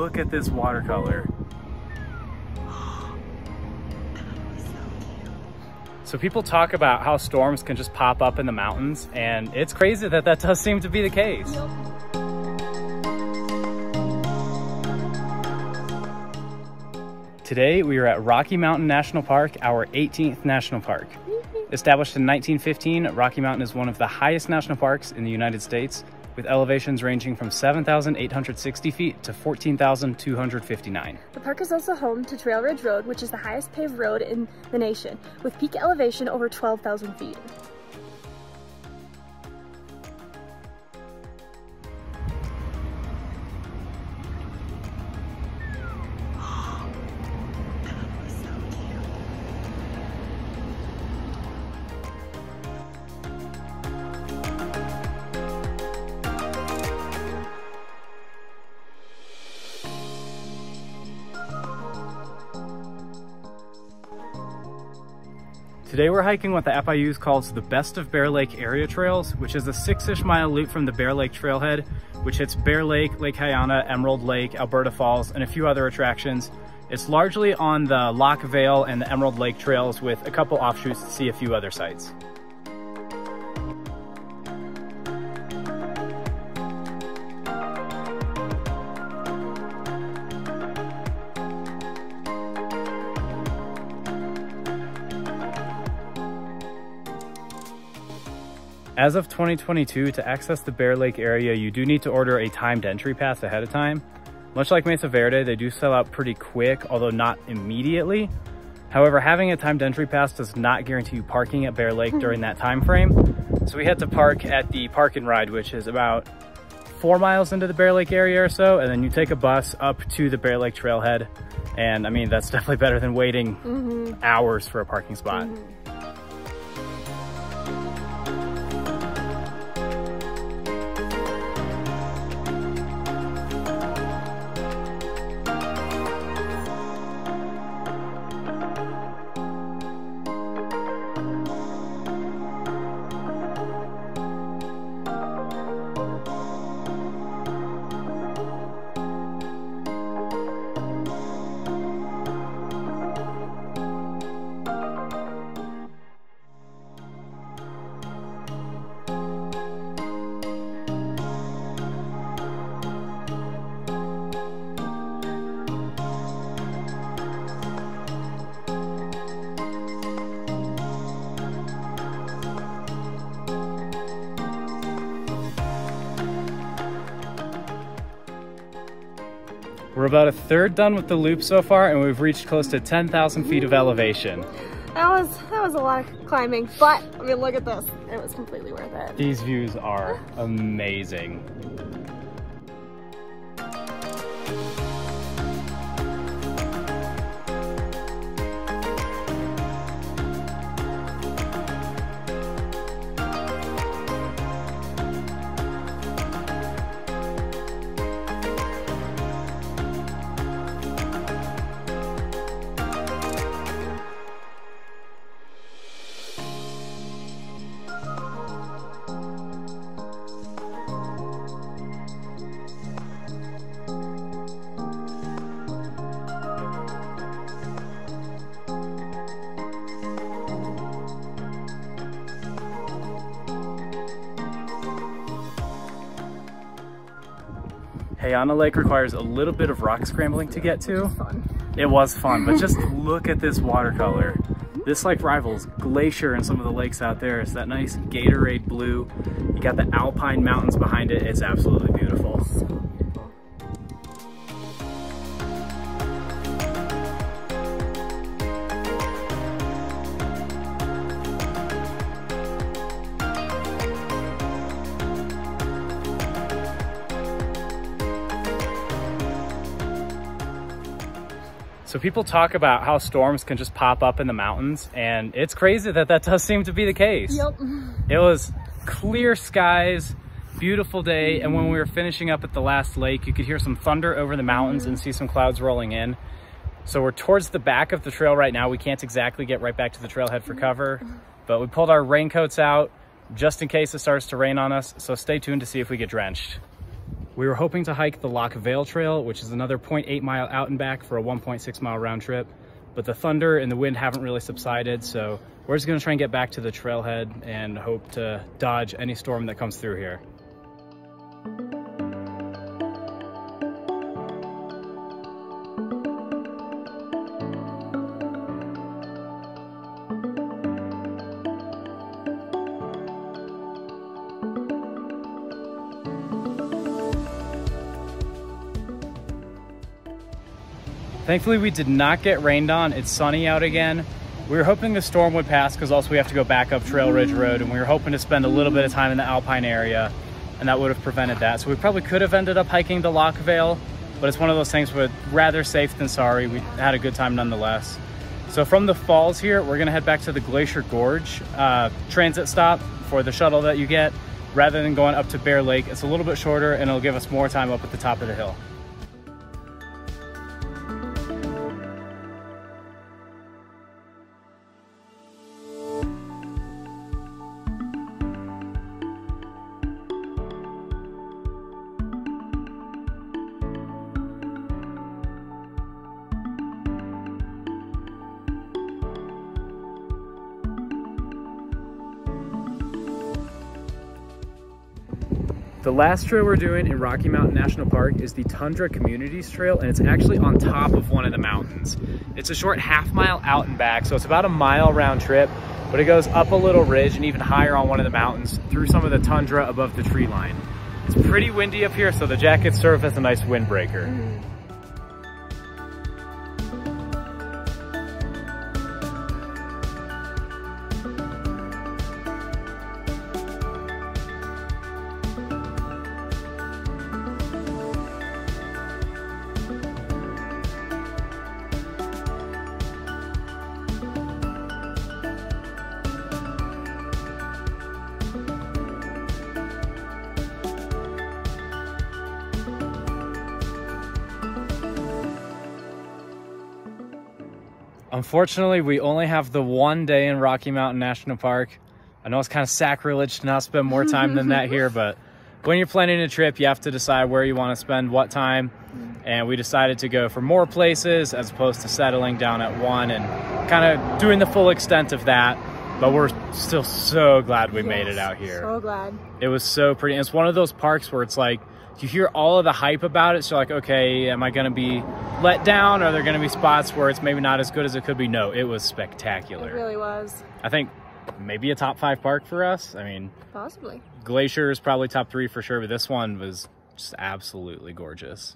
look at this watercolor. So people talk about how storms can just pop up in the mountains, and it's crazy that that does seem to be the case. Yep. Today we are at Rocky Mountain National Park, our 18th national park. Established in 1915, Rocky Mountain is one of the highest national parks in the United States, with elevations ranging from 7,860 feet to 14,259. The park is also home to Trail Ridge Road, which is the highest paved road in the nation, with peak elevation over 12,000 feet. Today we're hiking what the FIU calls the Best of Bear Lake Area Trails, which is a 6-ish mile loop from the Bear Lake Trailhead, which hits Bear Lake, Lake Hyana, Emerald Lake, Alberta Falls, and a few other attractions. It's largely on the Loch, Vale, and the Emerald Lake trails, with a couple offshoots to see a few other sites. As of 2022, to access the Bear Lake area, you do need to order a timed entry pass ahead of time. Much like Mesa Verde, they do sell out pretty quick, although not immediately. However, having a timed entry pass does not guarantee you parking at Bear Lake during that time frame. So we had to park at the Park and Ride, which is about 4 miles into the Bear Lake area or so, and then you take a bus up to the Bear Lake Trailhead. And I mean, that's definitely better than waiting hours for a parking spot. We're about a third done with the loop so far, and we've reached close to 10,000 feet of elevation. That was a lot of climbing, but I mean, look at this. It was completely worth it. These views are amazing. Hyana Lake requires a little bit of rock scrambling to get to. It was fun, but just look at this watercolor. This like rivals Glacier and some of the lakes out there. It's that nice Gatorade blue. You got the Alpine mountains behind it. It's absolutely beautiful. So people talk about how storms can just pop up in the mountains, and it's crazy that that does seem to be the case. Yep. It was clear skies, beautiful day, and when we were finishing up at the last lake, you could hear some thunder over the mountains and see some clouds rolling in. So we're towards the back of the trail right now. We can't exactly get right back to the trailhead for cover, but we pulled our raincoats out just in case it starts to rain on us. So stay tuned to see if we get drenched. We were hoping to hike the Loch Vale Trail, which is another 0.8 mile out and back for a 1.6 mile round trip. But the thunder and the wind haven't really subsided, so we're just gonna try and get back to the trailhead and hope to dodge any storm that comes through here. Thankfully, we did not get rained on. It's sunny out again. We were hoping the storm would pass because also we have to go back up Trail Ridge Road, and we were hoping to spend a little bit of time in the Alpine area, and that would have prevented that. So we probably could have ended up hiking the Loch Vale, but it's one of those things where rather safe than sorry. We had a good time nonetheless. So from the falls here, we're gonna head back to the Glacier Gorge transit stop for the shuttle that you get, rather than going up to Bear Lake. It's a little bit shorter and it'll give us more time up at the top of the hill. The last trail we're doing in Rocky Mountain National Park is the Tundra Communities Trail, and it's actually on top of one of the mountains. It's a short half-mile out and back, so it's about a mile round trip, but it goes up a little ridge and even higher on one of the mountains through some of the tundra above the tree line. It's pretty windy up here, so the jackets serve as a nice windbreaker. Unfortunately, we only have the one day in Rocky Mountain National Park. I know it's kind of sacrilege to not spend more time than that here, but when you're planning a trip, you have to decide where you want to spend what time. And we decided to go for more places as opposed to settling down at one and kind of doing the full extent of that. But we're still so glad we made it out here. So glad. It was so pretty. And it's one of those parks where it's like, you hear all of the hype about it, so like, okay, am I gonna be let down? Are there gonna be spots where it's maybe not as good as it could be? No, it was spectacular. It really was. I think maybe a top 5 park for us. I mean, possibly. Glacier is probably top 3 for sure, but this one was just absolutely gorgeous.